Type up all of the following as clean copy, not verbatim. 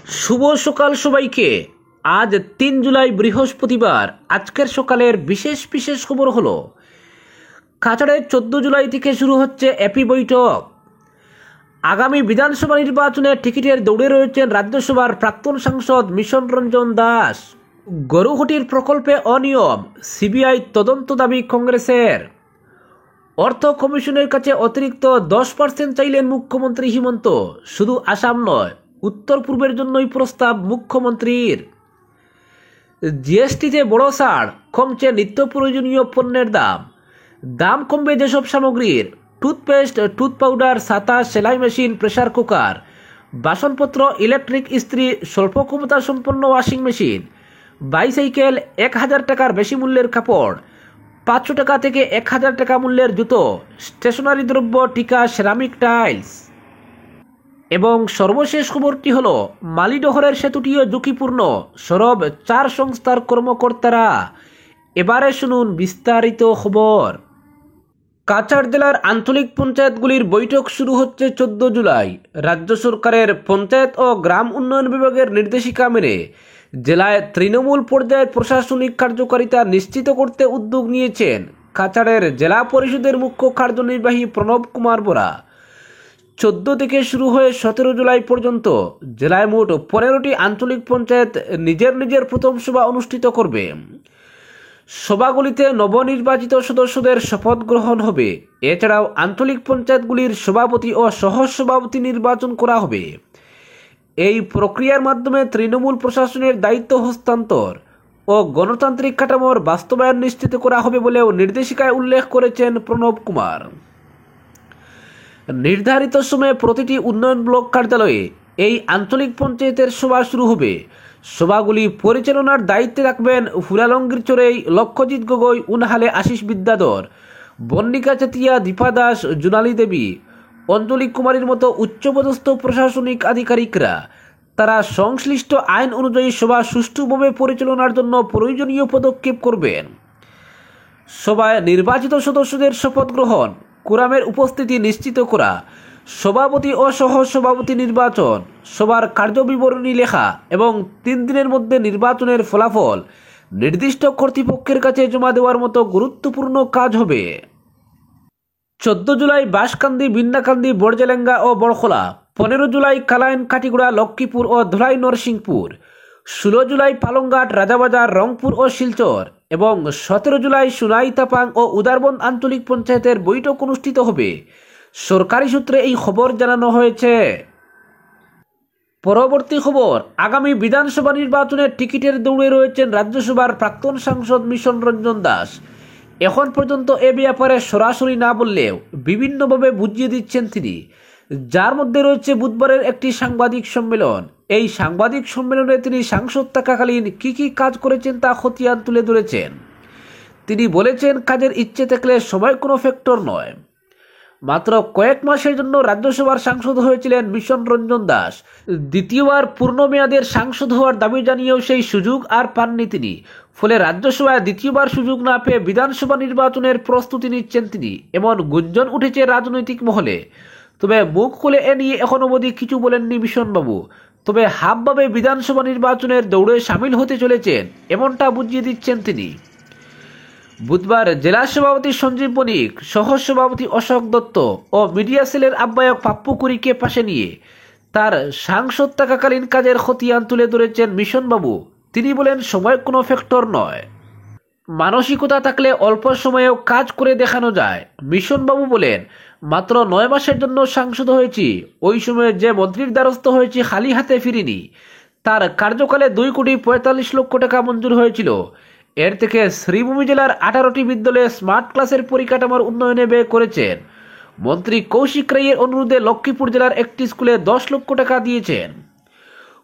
শুভ সকাল সবাইকে। আজ ৩ জুলাই বৃহস্পতিবার। আজকের সকালের বিশেষ বিশেষ খবর হলো, কাছাড়ে 14 জুলাই থেকে শুরু হচ্ছে এপি বৈঠক। আগামী বিধানসভা নির্বাচনে টিকিটের দৌড়ে রয়েছেন রাজ্যসভার প্রাক্তন সাংসদ মিশন রঞ্জন দাস। গরুহটির প্রকল্পে অনিয়ম, সিবিআই তদন্ত দাবি কংগ্রেসের। অর্থ কমিশনের কাছে অতিরিক্ত 10% চাইলেন মুখ্যমন্ত্রী হিমন্ত। শুধু আসাম নয়, উত্তর পূর্বের জন্যই প্রস্তাব মুখ্যমন্ত্রীর। জিএসটিতে বড় ছাড়, কমছে নিত্য প্রয়োজনীয় পণ্যের দাম। দাম কমবে যেসব সামগ্রীর: টুথপেস্ট, টুথ পাউডার, ছাতা, সেলাই মেশিন, প্রেসার কুকার, বাসনপত্র, ইলেকট্রিক ইস্ত্রি, স্বল্প ক্ষমতা সম্পন্ন ওয়াশিং মেশিন, বাইসাইকেল, 1000 টাকার বেশি মূল্যের কাপড়, 500 টাকা থেকে 1000 টাকা মূল্যের জুতো, স্টেশনারি দ্রব্য, টিকা, সেরামিক টাইলস। এবং সর্বশেষ খবরটি হলো, মালিডহরের সেতুটিও ঝুঁকিপূর্ণ, সরব 4 সংস্থার কর্মকর্তারা। এবারে শুনুন বিস্তারিত খবর। কাছাড় জেলার আঞ্চলিক পঞ্চায়েতগুলির বৈঠক শুরু হচ্ছে 14 জুলাই। রাজ্য সরকারের পঞ্চায়েত ও গ্রাম উন্নয়ন বিভাগের নির্দেশিকা মেনে জেলায় তৃণমূল পর্যায়ের প্রশাসনিক কার্যকারিতা নিশ্চিত করতে উদ্যোগ নিয়েছেন কাছাড়ের জেলা পরিষদের মুখ্য কার্যনির্বাহী প্রণব কুমার বরা। 14 থেকে শুরু হয়ে 17 জুলাই পর্যন্ত জেলায় মোট 15টি আঞ্চলিক পঞ্চায়েত নিজের প্রথম সভা অনুষ্ঠিত করবে। সভাগুলিতে নবনির্বাচিত সদস্যদের শপথ গ্রহণ হবে। এছাড়াও আঞ্চলিক পঞ্চায়েতগুলির সভাপতি ও সহসভাপতি নির্বাচন করা হবে। এই প্রক্রিয়ার মাধ্যমে তৃণমূল প্রশাসনের দায়িত্ব হস্তান্তর ও গণতান্ত্রিক কাঠামোর বাস্তবায়ন নিশ্চিত করা হবে বলেও নির্দেশিকায় উল্লেখ করেছেন প্রণব কুমার। নির্ধারিত সময়ে প্রতিটি উন্নয়ন ব্লক কার্যালয়ে এই আঞ্চলিক পঞ্চায়েতের সভা শুরু হবে। সভাগুলি পরিচালনার দায়িত্বে রাখবেন ফুলালঙ্গির চোরেই লক্ষ্যজিৎ গগৈ, উনহালে আশিস বিদ্যাধর, বন্নিকা চেতিয়া, দীপা দাস, জুনালী দেবী, অঞ্জলি কুমারীর মতো উচ্চপদস্থ প্রশাসনিক আধিকারিকরা। তারা সংশ্লিষ্ট আইন অনুযায়ী সভা সুষ্ঠুভাবে পরিচালনার জন্য প্রয়োজনীয় পদক্ষেপ করবেন। সভায় নির্বাচিত সদস্যদের শপথ গ্রহণ, কোরামের উপস্থিতি নিশ্চিত করা, সভাপতি ও সহসভাপতি নির্বাচন, সভার কার্যবিবরণী লেখা এবং 3 দিনের মধ্যে নির্বাচনের ফলাফল নির্দিষ্ট কর্তৃপক্ষের কাছে জমা দেওয়ার মতো গুরুত্বপূর্ণ কাজ হবে। 14 জুলাই বাঁশকান্দি, বিন্নাকান্দি, বড়জেলেঙ্গা ও বড়খোলা। 15 জুলাই কালাইন, কাটিগুড়া, লক্ষ্মীপুর ও ধলাই নরসিংপুর। 16 জুলাই পালংঘাট, রাজাবাজার, রংপুর ও শিলচর এবং 17 জুলাই সুনাই, তাপাং ও উদারবন আঞ্চলিক পঞ্চায়েতের বৈঠক অনুষ্ঠিত হবে। সরকারি সূত্রে এই খবর জানানো হয়েছে। পরবর্তী খবর, আগামী বিধানসভা নির্বাচনের টিকিটের দৌড়ে রয়েছেন রাজ্যসভার প্রাক্তন সাংসদ মিশন রঞ্জন দাস। এখন পর্যন্ত এ ব্যাপারে সরাসরি না বললেও বিভিন্নভাবে বুঝিয়ে দিচ্ছেন তিনি, যার মধ্যে রয়েছে বুধবারের একটি সাংবাদিক সম্মেলন। এই সাংবাদিক সম্মেলনে তিনি সাংসদ থাকাকালীন কী কাজ করেছেন তা খতিয়ান তুলে ধরেছেন। তিনি বলেছেন, কাজের ইচ্ছে থাকলে সময় কোনো ফ্যাক্টর নয়। মাত্র কয়েক মাসের জন্য রাজ্যসভার সাংসদ হয়েছিলেন মিশন রঞ্জন দাস। দ্বিতীয়বার পূর্ণ মেয়াদের সাংসদ হওয়ার দাবি জানিয়েও সেই সুযোগ আর পাননি তিনি। ফলে রাজ্যসভায় দ্বিতীয়বার সুযোগ না পেয়ে বিধানসভা নির্বাচনের প্রস্তুতি নিচ্ছেন তিনি, এমন গুঞ্জন উঠেছে রাজনৈতিক মহলে। তবে মুখ খুলে এ নিয়ে এখনো অবধি কিছু বলেননি মিশনবাবু। তবে হাবভাবে বিধানসভা নির্বাচনের দৌড়ে সামিল হতে চলেছেন, এমনটা বুঝিয়ে দিচ্ছেন তিনি। বুধবার জেলা সভাপতি সঞ্জীব বণিক, সহসভাপতি অশোক দত্ত ও মিডিয়া সেলের আহ্বায়ক পাপ্পু কুড়িকে পাশে নিয়ে তার সাংসদ থাকাকালীন কাজের খতিয়ান তুলে ধরেছেন মিশনবাবু। তিনি বলেন, সময় কোনো ফ্যাক্টর নয়, মানসিকতা থাকলে অল্প সময়েও কাজ করে দেখানো যায়। মিশনবাবু বলেন, মাত্র 9 মাসের জন্য সাংসদ হয়েছি। ওই সময়ে যে মন্ত্রীর দ্বারস্থ হয়েছি খালি হাতে ফিরিনি। তার কার্যকালে 2,45,00,000 টাকা মঞ্জুর হয়েছিল। এর থেকে শ্রীভূমি জেলার 18টি বিদ্যালয়ে স্মার্ট ক্লাসের পরিকাঠামোর উন্নয়নে ব্যয় করেছেন। মন্ত্রী কৌশিক রায়ের অনুরোধে লক্ষ্মীপুর জেলার একটি স্কুলে 10 লক্ষ টাকা দিয়েছেন।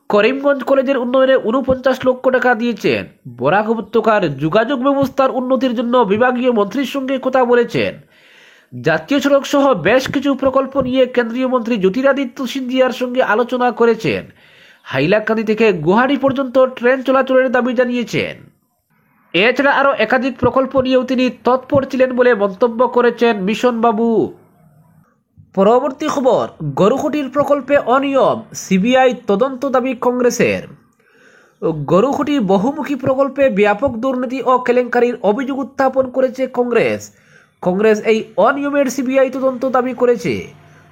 করিমগঞ্জ কলেজের উন্নয়নে 49 লক্ষ টাকা দিয়েছেন। বরাক উপত্যকার যোগাযোগ ব্যবস্থার উন্নতির জন্য বিভাগীয় মন্ত্রীর সঙ্গে কথা বলেছেন। জাতীয় সড়ক সহ বেশ কিছু প্রকল্প নিয়ে কেন্দ্রীয় মন্ত্রী জ্যোতিরাদিত্য সিন্ধিয়ার সঙ্গে আলোচনা করেছেন। হাইলাকান্দি থেকে গুয়াহাটি পর্যন্ত ট্রেন চলাচলের দাবি জানিয়েছেন। এছাড়া আরও একাধিক প্রকল্প নিয়েও তিনি তৎপর ছিলেন বলে মন্তব্য করেছেন মিশনবাবু। পরবর্তী খবর, গরুখুটির প্রকল্পে অনিয়ম, সিবিআই তদন্ত দাবি কংগ্রেসের। গরুখুটি বহুমুখী প্রকল্পে ব্যাপক দুর্নীতি ও কেলেঙ্কারির অভিযোগ উত্থাপন করেছে কংগ্রেস এই অনিয়মের সিবিআই তদন্ত দাবি করেছে।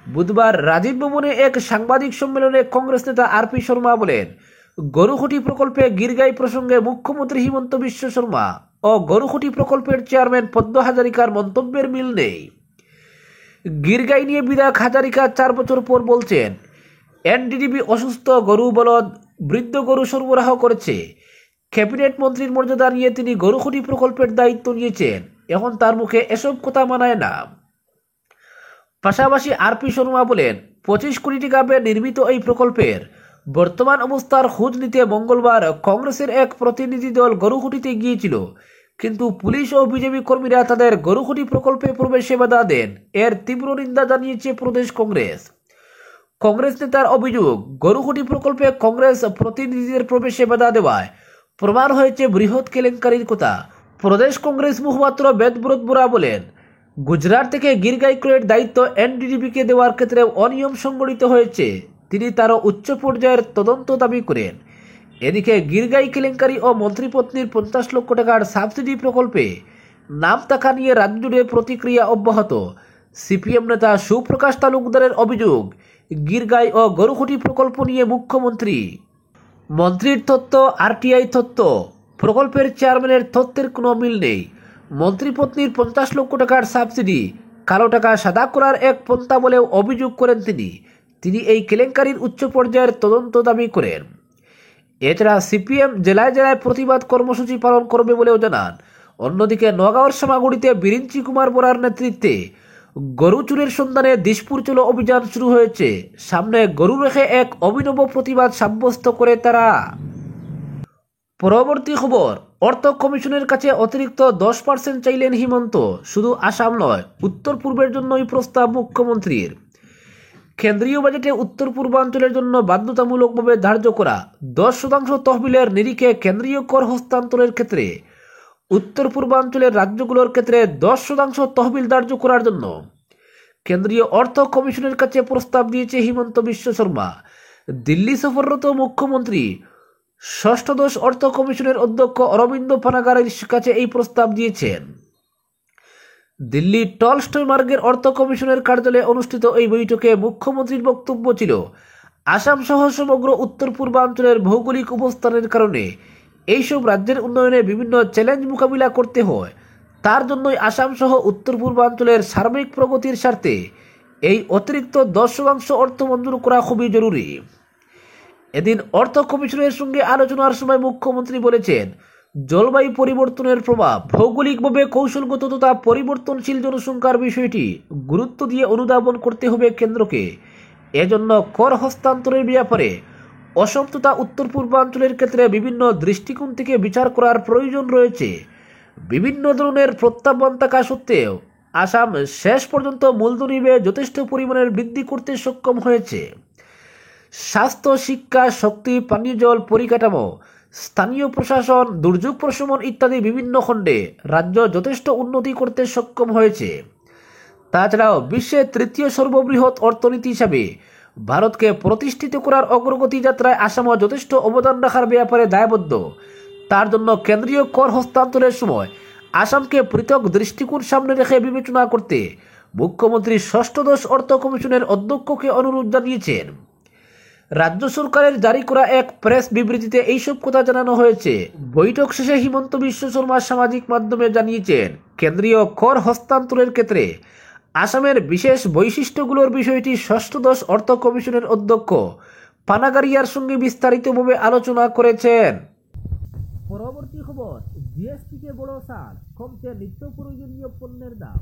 বুধবার রাজীব ভবনে এক সাংবাদিক সম্মেলনে কংগ্রেস নেতা আরপি শর্মা বলেন, গরুখুটি প্রকল্পে গিরগাই প্রসঙ্গে মুখ্যমন্ত্রী হিমন্ত বিশ্ব শর্মা ও গরুখুটি প্রকল্পের চেয়ারম্যান পদ্ম হাজারিকার মন্তব্যের মিল নেই। গিরগাই নিয়ে বিধায়ক হাজারিকা 4 বছর পর বলছেন, এনডিডিবি অসুস্থ গরু, বলদ, বৃদ্ধ গরু সরবরাহ করেছে। ক্যাবিনেট মন্ত্রীর মর্যাদা নিয়ে তিনি গরুখুটি প্রকল্পের দায়িত্ব নিয়েছেন, এখন তার মুখে এসব কথা মানায় না। পাশাপাশি আরপি শর্মা বলেন, 25 কোটি টাকা ব্যয়ে নির্মিত এই প্রকল্পের বর্তমান অবস্থার খোঁজ নিতে মঙ্গলবার কংগ্রেসের এক প্রতিনিধি দল গরুখুটিতে গিয়েছিল, কিন্তু পুলিশ ও বিজেপি কর্মীরা তাদের গরুখুটি প্রকল্পে প্রবেশে বাধা দেন। এর তীব্র নিন্দা জানিয়েছে প্রদেশ কংগ্রেস নেতার অভিযোগ, গরুখুটি প্রকল্পে কংগ্রেস প্রতিনিধিদের প্রবেশে বাধা দেওয়ায় প্রমাণ হয়েছে বৃহৎ কেলেঙ্কারির কথা। প্রদেশ কংগ্রেস মুখপাত্র বেদব্রত বোরা বলেন, গুজরাট থেকে গিরগাই ক্রয়ের দায়িত্ব এনডিডিবিকে দেওয়ার ক্ষেত্রে অনিয়ম সংঘটিত হয়েছে। তিনি তারও উচ্চ পর্যায়ের তদন্ত দাবি করেন। এদিকে গিরগাই কেলেঙ্কারি ও মন্ত্রীপত্নীর 50 লক্ষ টাকার সাবসিডি প্রকল্পে নাম থাকা নিয়ে রাজ্য জুড়ে প্রতিক্রিয়া অব্যাহত। সিপিএম নেতা সুপ্রকাশ তালুকদারের অভিযোগ, গিরগাই ও গরুখুটি প্রকল্প নিয়ে মন্ত্রীর তথ্য আরটিআই তথ্য, প্রকল্পের চেয়ারম্যানের তথ্যের কোনো মিল নেই। মন্ত্রীপত্নীর 50 লক্ষ টাকার সাবসিডি কালো টাকা সাদা করার এক পন্থা বলেও অভিযোগ করেন তিনি এই কেলেঙ্কারির উচ্চ পর্যায়ের তদন্ত দাবি করেন। এছাড়া সিপিএম জেলায় জেলায় প্রতিবাদ কর্মসূচি পালন করবে বলেও জানান। অন্যদিকে নগাঁওর সামাগুড়িতে বিরিঞ্চি কুমার বোরার নেতৃত্বে গরু চুরির সন্ধানে দিশপুর চলো অভিযান শুরু হয়েছে। সামনে গরু রেখে এক অভিনব প্রতিবাদ সাব্যস্ত করে তারা। পরবর্তী খবর, অর্থ কমিশনের কাছে অতিরিক্ত 10% চাইলেন হিমন্ত। শুধু আসাম নয়, উত্তর পূর্বের জন্যই প্রস্তাব মুখ্যমন্ত্রীর। কেন্দ্রীয় বাজেটে উত্তর পূর্বাঞ্চলের জন্য বাধ্যতামূলকভাবে ধার্য করা 10% তহবিলের নিরিখে কেন্দ্রীয় কর হস্তান্তরের ক্ষেত্রে উত্তর পূর্বাঞ্চলের রাজ্যগুলোর ক্ষেত্রে 10% তহবিল ধার্য করার জন্য কেন্দ্রীয় অর্থ কমিশনের কাছে প্রস্তাব দিয়েছে হিমন্ত বিশ্ব শর্মা। দিল্লি সফররত মুখ্যমন্ত্রী ষষ্ঠদশ অর্থ কমিশনের অধ্যক্ষ অরবিন্দ পানাগারের কাছে এই প্রস্তাব দিয়েছেন। দিল্লি টলস্টয় মার্গের অর্থ কমিশনের কার্যালয়ে অনুষ্ঠিত এই বৈঠকে মুখ্যমন্ত্রীর বক্তব্য ছিল, আসাম সহ সমগ্র উত্তর পূর্বাঞ্চলের ভৌগোলিক অবস্থানের কারণে এইসব রাজ্যের উন্নয়নে বিভিন্ন চ্যালেঞ্জ মোকাবিলা করতে হয়। তার জন্যই আসাম সহ উত্তর পূর্বাঞ্চলের সার্বিক প্রগতির স্বার্থে এই অতিরিক্ত 10% অর্থ মঞ্জুর করা খুবই জরুরি। এদিন অর্থ কমিশনের সঙ্গে আলোচনার সময় মুখ্যমন্ত্রী বলেছেন, জলবায়ু পরিবর্তনের প্রভাব, ভৌগোলিকভাবে কৌশলগত তথা পরিবর্তনশীল জনসংখ্যার বিষয়টি গুরুত্ব দিয়ে অনুধাবন করতে হবে কেন্দ্রকে। এজন্য কর হস্তান্তরের ব্যাপারে অসম তথা উত্তর পূর্বাঞ্চলের ক্ষেত্রে বিভিন্ন দৃষ্টিকোণ থেকে বিচার করার প্রয়োজন রয়েছে। বিভিন্ন ধরনের প্রত্যাহ্বান থাকা সত্ত্বেও আসাম শেষ পর্যন্ত মূলধনী ব্যয় যথেষ্ট পরিমাণের বৃদ্ধি করতে সক্ষম হয়েছে। স্বাস্থ্য, শিক্ষা, শক্তি, পানীয় জল, পরিকাঠামো, স্থানীয় প্রশাসন, দুর্যোগ প্রশমন ইত্যাদি বিভিন্ন খণ্ডে রাজ্য যথেষ্ট উন্নতি করতে সক্ষম হয়েছে। তাছাড়াও বিশ্বের 3য় সর্ববৃহৎ অর্থনীতি হিসাবে ভারতকে প্রতিষ্ঠিত করার অগ্রগতি যাত্রায় আসামও যথেষ্ট অবদান রাখার ব্যাপারে দায়বদ্ধ। তার জন্য কেন্দ্রীয় কর হস্তান্তরের সময় আসামকে পৃথক দৃষ্টিকোণ সামনে রেখে বিবেচনা করতে মুখ্যমন্ত্রী ষষ্ঠদশ অর্থ কমিশনের অধ্যক্ষকে অনুরোধ জানিয়েছেন। রাজ্য সরকারের জারি করা এক প্রেস বিবৃতিতে এইসব কথা জানানো হয়েছে। বৈঠক শেষে হিমন্ত বিশ্ব শর্মা সামাজিক মাধ্যমে জানিয়েছেন, কেন্দ্রীয় কর হস্তান্তরের ক্ষেত্রে আসামের বিশেষ বৈশিষ্ট্যগুলোর বিষয়টি ষষ্ঠদশ অর্থ কমিশনের অধ্যক্ষ পানাগারিয়ার সঙ্গে বিস্তারিতভাবে আলোচনা করেছেন। পরবর্তী খবর, জিএসটিতে বড় ছাড়, কমছে নিত্য প্রয়োজনীয় পণ্যের দাম।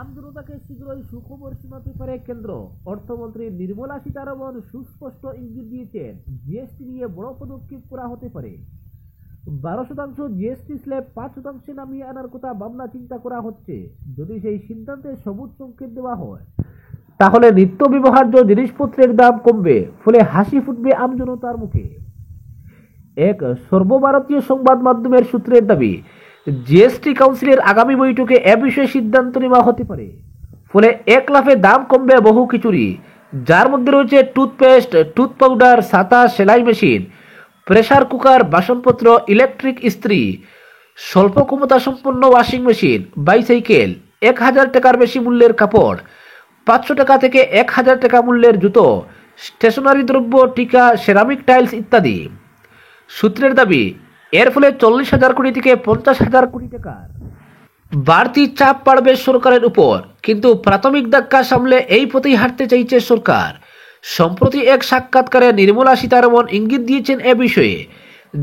আমজনতাকে শীঘ্রই সুখবর শোনাতে পারে কেন্দ্র। অর্থমন্ত্রী নির্মলা সীতারমণ সুস্পষ্ট ইঙ্গিত দিয়েছেন, জিএসটি নিয়ে বড় পদক্ষেপ করা হতে পারে। 12% জিএসটি স্ল্যাব 5% নামিয়ে আনার কথা ভাবনা চিন্তা করা হচ্ছে। যদি সেই সিদ্ধান্তে সবুজ সংকেত দেওয়া হয়, তাহলে নিত্য ব্যবহার্য জিনিসপত্রের দাম কমবে, ফলে হাসি ফুটবে আমজনতার মুখে। এক সর্বভারতীয় সংবাদ মাধ্যমের সূত্রের দাবি, জিএসটি কাউন্সিলের আগামী বৈঠকে এ বিষয়ে সিদ্ধান্ত নেওয়া হতে পারে। ফলে এক লাফে দাম কমবে বহু কিছুরই, যার মধ্যে রয়েছে টুথপেস্ট, টুথ পাউডার, ছাতা, সেলাই মেশিন, প্রেসার কুকার, বাসনপত্র, ইলেকট্রিক ইস্ত্রি, স্বল্প ক্ষমতা সম্পন্ন ওয়াশিং মেশিন, বাইসাইকেল, 1,000 টাকার বেশি মূল্যের কাপড়, 500 টাকা থেকে 1,000 টাকা মূল্যের জুতো, স্টেশনারি দ্রব্য, টিকা, সেরামিক টাইলস ইত্যাদি। সূত্রের দাবি, এর ফলে 40,000 কোটি থেকে 50,000 কোটি টাকার বাড়তি চাপ পড়বে সরকারের উপর, কিন্তু প্রাথমিক ধাক্কা সামলে এই পথেই হাঁটতে চাইছে সরকার। সম্প্রতি এক সাক্ষাৎকারে নির্মলা সীতারমণ ইঙ্গিত দিয়েছেন এ বিষয়ে,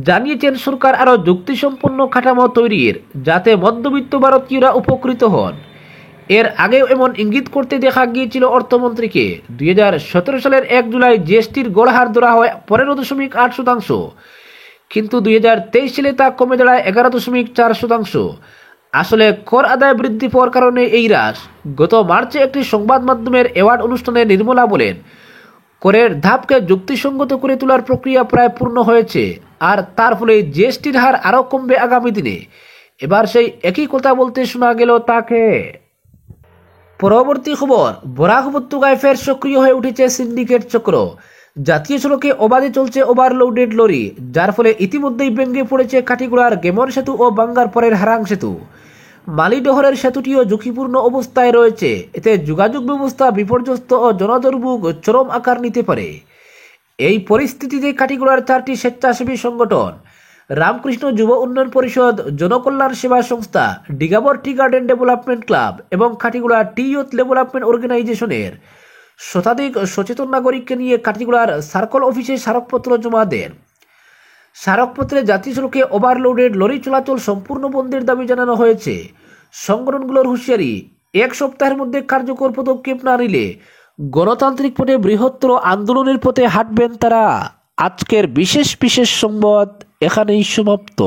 জানিয়েছেন সরকার আরও যুক্তিসম্পন্ন কাঠামো তৈরির, যাতে মধ্যবিত্ত ভারতীয়রা উপকৃত হন। এর আগেও এমন ইঙ্গিত করতে দেখা গিয়েছিল অর্থমন্ত্রীকে। 2017 সালের 1 জুলাই জিএসটির গড় হার ধরা হয় 15.8%, কিন্তু 2023 সালে তা কমে দাঁড়ায় 11.4%। আসলে কর আদায় বৃদ্ধি পাওয়ার কারণে এই হ্রাস। গত মার্চে একটি সংবাদ মাধ্যমের অ্যাওয়ার্ড অনুষ্ঠানে নির্মলা বলেন, করের ধাপকে যুক্তিসঙ্গত করে তোলার প্রক্রিয়া প্রায় পূর্ণ হয়েছে, আর তার ফলে জিএসটির হার আরও কমবে আগামী দিনে। এবার সেই একই কথা বলতে শোনা গেল তাকে। পরবর্তী খবর, বরাক উপত্যকায় ফের সক্রিয় হয়ে উঠেছে সিন্ডিকেট চক্র। জাতীয় সড়কে অবাধে চলছে ওভারলোডেড লরি, যার ফলে ইতিমধ্যেই ভেঙে পড়েছে কাঠিগোড়ার গেমন সেতু ও বাঙ্গার পরের হারাং সেতু। মালিডহরের সেতুটিও ঝুঁকিপূর্ণ অবস্থায় রয়েছে। এতে যোগাযোগ ব্যবস্থা বিপর্যস্ত ও জনদুর্ভোগ চরম আকার নিতে পারে। এই পরিস্থিতিতে কাঠিগোড়ার 4টি স্বেচ্ছাসেবী সংগঠন, রামকৃষ্ণ যুব উন্নয়ন পরিষদ, জনকল্যাণ সেবা সংস্থা, ডিগাবর টি গার্ডেন ডেভেলপমেন্ট ক্লাব এবং কাঠিগোড়া টি ইউথ ডেভেলপমেন্ট অর্গানাইজেশনের শতাধিক সচেতন নাগরিককে নিয়ে কাঠিগোড়ার সার্কল অফিসে স্মারকপত্র জমা দেন। স্মারকপত্রে জাতীয় সড়কে ওভারলোডেড লরি চলাচল সম্পূর্ণ বন্ধের দাবি জানানো হয়েছে। সংগঠনগুলোর হুঁশিয়ারি, 1 সপ্তাহের মধ্যে কার্যকর পদক্ষেপ না নিলে গণতান্ত্রিক পথে বৃহত্তর আন্দোলনের পথে হাঁটবেন তারা। আজকের বিশেষ সংবাদ এখানেই সমাপ্ত।